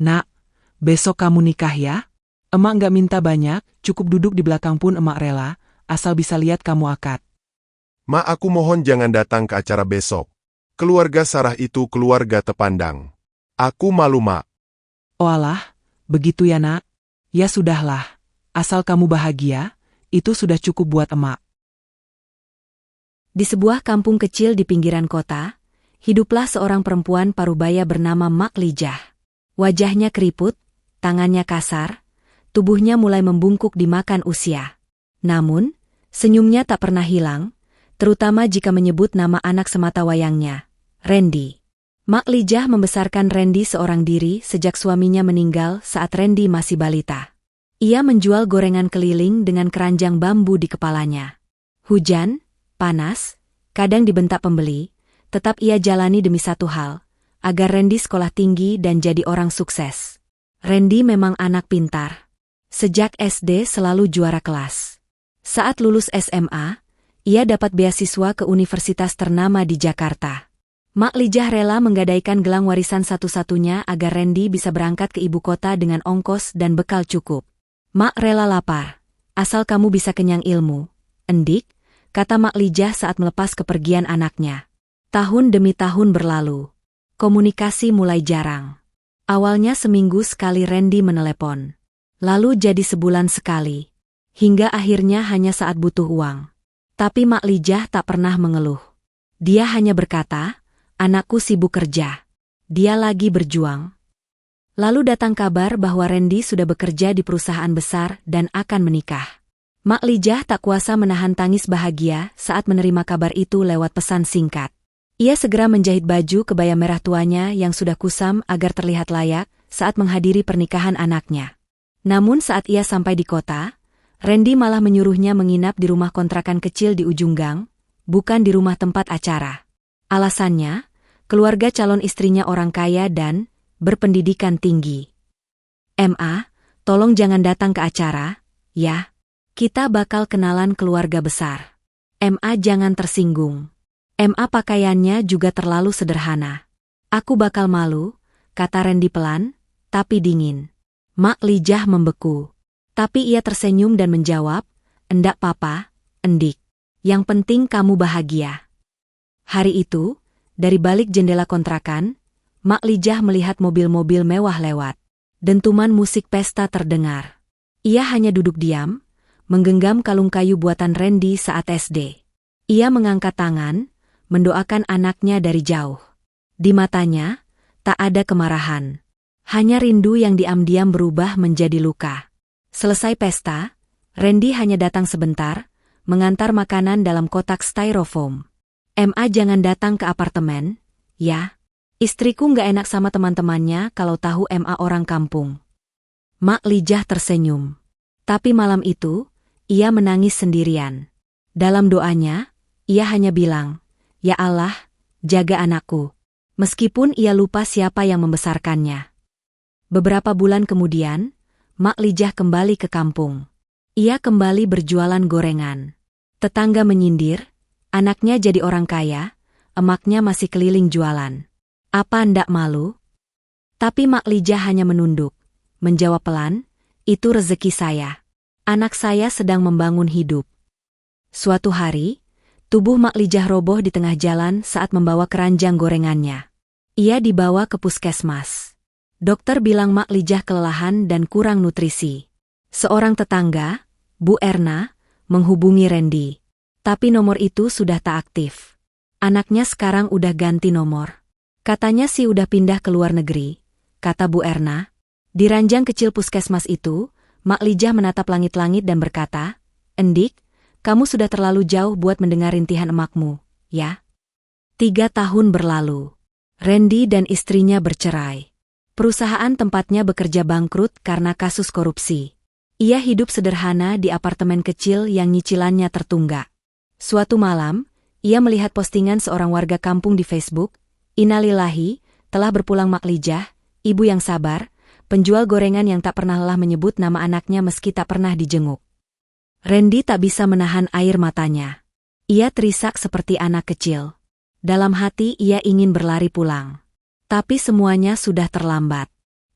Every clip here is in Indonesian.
Nak, besok kamu nikah ya? Emak nggak minta banyak, cukup duduk di belakang pun emak rela, asal bisa lihat kamu akad. Ma, aku mohon jangan datang ke acara besok. Keluarga Sarah itu keluarga terpandang. Aku malu, Mak. Oalah, begitu ya nak? Ya sudahlah, asal kamu bahagia, itu sudah cukup buat emak. Di sebuah kampung kecil di pinggiran kota, hiduplah seorang perempuan parubaya bernama Mak Lijah. Wajahnya keriput, tangannya kasar, tubuhnya mulai membungkuk dimakan usia. Namun, senyumnya tak pernah hilang, terutama jika menyebut nama anak sematawayangnya, Randy. Mak Lijah membesarkan Randy seorang diri sejak suaminya meninggal saat Randy masih balita. Ia menjual gorengan keliling dengan keranjang bambu di kepalanya. Hujan, panas, kadang dibentak pembeli, tetap ia jalani demi satu hal, agar Randy sekolah tinggi dan jadi orang sukses. Randy memang anak pintar. Sejak SD selalu juara kelas. Saat lulus SMA, ia dapat beasiswa ke universitas ternama di Jakarta. Mak Lijah rela menggadaikan gelang warisan satu-satunya agar Randy bisa berangkat ke ibu kota dengan ongkos dan bekal cukup. Mak rela lapar, asal kamu bisa kenyang ilmu, Endik, kata Mak Lijah saat melepas kepergian anaknya. Tahun demi tahun berlalu. Komunikasi mulai jarang. Awalnya seminggu sekali Randy menelepon. Lalu jadi sebulan sekali. Hingga akhirnya hanya saat butuh uang. Tapi Mak Lijah tak pernah mengeluh. Dia hanya berkata, anakku sibuk kerja. Dia lagi berjuang. Lalu datang kabar bahwa Randy sudah bekerja di perusahaan besar dan akan menikah. Mak Lijah tak kuasa menahan tangis bahagia saat menerima kabar itu lewat pesan singkat. Ia segera menjahit baju kebaya merah tuanya yang sudah kusam agar terlihat layak saat menghadiri pernikahan anaknya. Namun saat ia sampai di kota, Randy malah menyuruhnya menginap di rumah kontrakan kecil di ujung gang, bukan di rumah tempat acara. Alasannya, keluarga calon istrinya orang kaya dan berpendidikan tinggi. "Ma, tolong jangan datang ke acara, ya. Kita bakal kenalan keluarga besar. Ma jangan tersinggung. Ma pakaiannya juga terlalu sederhana. Aku bakal malu," kata Randy pelan, tapi dingin. Mak Lijah membeku. Tapi ia tersenyum dan menjawab, "Endak papa, Endik. Yang penting kamu bahagia." Hari itu, dari balik jendela kontrakan, Mak Lijah melihat mobil-mobil mewah lewat. Dentuman musik pesta terdengar. Ia hanya duduk diam, menggenggam kalung kayu buatan Randy saat SD. Ia mengangkat tangan, mendoakan anaknya dari jauh. Di matanya, tak ada kemarahan. Hanya rindu yang diam-diam berubah menjadi luka. Selesai pesta, Randy hanya datang sebentar, mengantar makanan dalam kotak styrofoam. "Ma jangan datang ke apartemen, ya. Istriku nggak enak sama teman-temannya kalau tahu Ma orang kampung." Mak Lijah tersenyum. Tapi malam itu, ia menangis sendirian. Dalam doanya, ia hanya bilang, "Ya Allah, jaga anakku." Meskipun ia lupa siapa yang membesarkannya. Beberapa bulan kemudian, Mak Lijah kembali ke kampung. Ia kembali berjualan gorengan. Tetangga menyindir, anaknya jadi orang kaya, emaknya masih keliling jualan. "Apa ndak malu?" Tapi Mak Lijah hanya menunduk, menjawab pelan, "Itu rezeki saya. Anak saya sedang membangun hidup." Suatu hari, tubuh Mak Lijah roboh di tengah jalan saat membawa keranjang gorengannya. Ia dibawa ke puskesmas. Dokter bilang Mak Lijah kelelahan dan kurang nutrisi. Seorang tetangga, Bu Erna, menghubungi Randy. Tapi nomor itu sudah tak aktif. Anaknya sekarang udah ganti nomor. Katanya sih udah pindah ke luar negeri, kata Bu Erna. Di ranjang kecil puskesmas itu, Mak Lijah menatap langit-langit dan berkata, "Endik, kamu sudah terlalu jauh buat mendengar rintihan emakmu, ya?" 3 tahun berlalu. Randy dan istrinya bercerai. Perusahaan tempatnya bekerja bangkrut karena kasus korupsi. Ia hidup sederhana di apartemen kecil yang nyicilannya tertunggak. Suatu malam, ia melihat postingan seorang warga kampung di Facebook. "Innalillahi, telah berpulang Mak Lijah, ibu yang sabar, penjual gorengan yang tak pernah lelah menyebut nama anaknya meski tak pernah dijenguk." Randy tak bisa menahan air matanya. Ia terisak seperti anak kecil. Dalam hati ia ingin berlari pulang. Tapi semuanya sudah terlambat.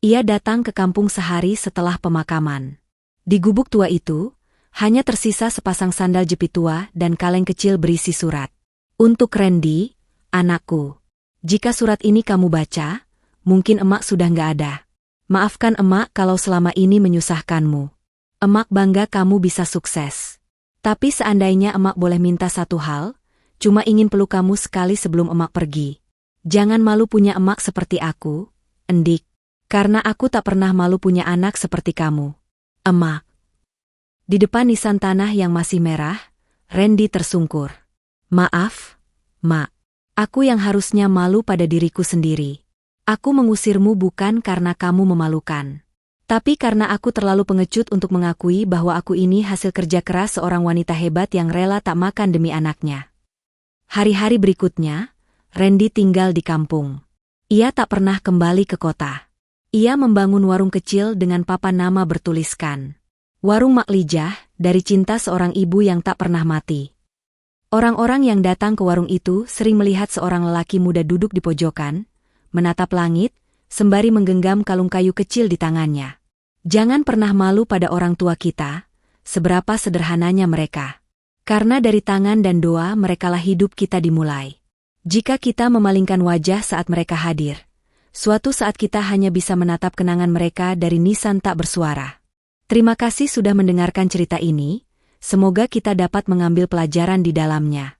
Ia datang ke kampung sehari setelah pemakaman. Di gubuk tua itu, hanya tersisa sepasang sandal jepit tua dan kaleng kecil berisi surat. Untuk Randy, anakku. Jika surat ini kamu baca, mungkin emak sudah nggak ada. Maafkan emak kalau selama ini menyusahkanmu. Emak bangga kamu bisa sukses. Tapi seandainya emak boleh minta satu hal, cuma ingin peluk kamu sekali sebelum emak pergi. Jangan malu punya emak seperti aku, Endik. Karena aku tak pernah malu punya anak seperti kamu. Emak. Di depan nisan tanah yang masih merah, Randy tersungkur. Maaf, Mak. Aku yang harusnya malu pada diriku sendiri. Aku mengusirmu bukan karena kamu memalukan. Tapi karena aku terlalu pengecut untuk mengakui bahwa aku ini hasil kerja keras seorang wanita hebat yang rela tak makan demi anaknya. Hari-hari berikutnya, Randy tinggal di kampung. Ia tak pernah kembali ke kota. Ia membangun warung kecil dengan papan nama bertuliskan, Warung Mak Lijah, dari cinta seorang ibu yang tak pernah mati. Orang-orang yang datang ke warung itu sering melihat seorang lelaki muda duduk di pojokan, menatap langit, sembari menggenggam kalung kayu kecil di tangannya. Jangan pernah malu pada orang tua kita, seberapa sederhananya mereka. Karena dari tangan dan doa merekalah hidup kita dimulai. Jika kita memalingkan wajah saat mereka hadir, suatu saat kita hanya bisa menatap kenangan mereka dari nisan tak bersuara. Terima kasih sudah mendengarkan cerita ini, semoga kita dapat mengambil pelajaran di dalamnya.